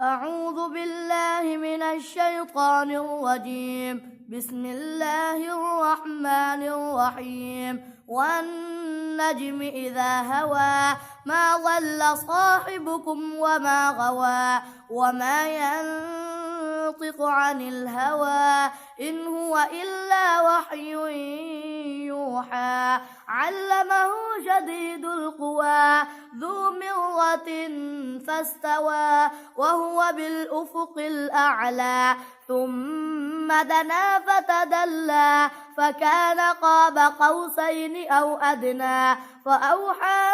أعوذ بالله من الشيطان الرجيم. بسم الله الرحمن الرحيم. والنجم إذا هوى ما ضل صاحبكم وما غوى وما ينطق عن الهوى إن هو إلا وحي يوحى. علمه شديد القوى ذو مرة فاستوى وهو بالأفق الأعلى ثم دنا فتدلى فكان قاب قوسين أو أدنى فأوحى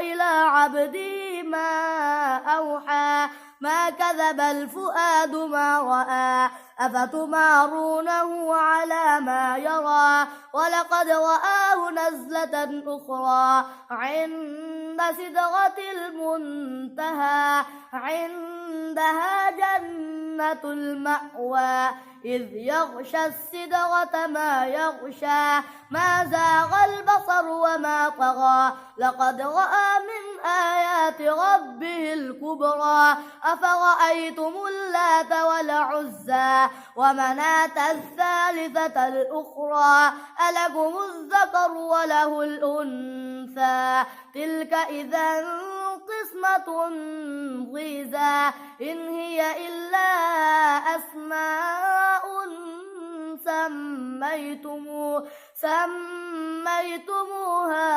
إلى عبده ما أوحى ما كذب الفؤاد ما رأى أفتمارونه على ما يرى ولقد رآه نزلة أخرى عند سدرة المنتهى عندها جنة المأوى إذ يغشى السدرة ما يغشى ما زاغ البصر وما طغى لقد رأى من آيات ربه الكبرى أفرأيتم اللات والعزى ومناة الثالثة الأخرى ألكم الذكر وله الأنثى تلك إذا قسمة ضيزى إن هي إلا أسماء سميتموها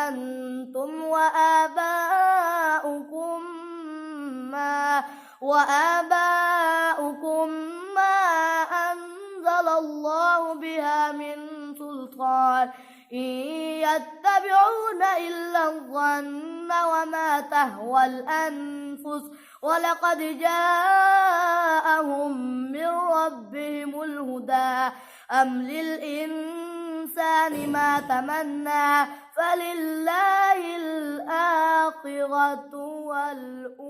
أنتم وآباؤكم ما أنزل الله بها من سلطان إن يتبعون إلا الظن وما تهوى الأنفس ولقد جاءهم من ربهم الهدى أم للإنسان ما تمنى فلله الآخرة والأولى.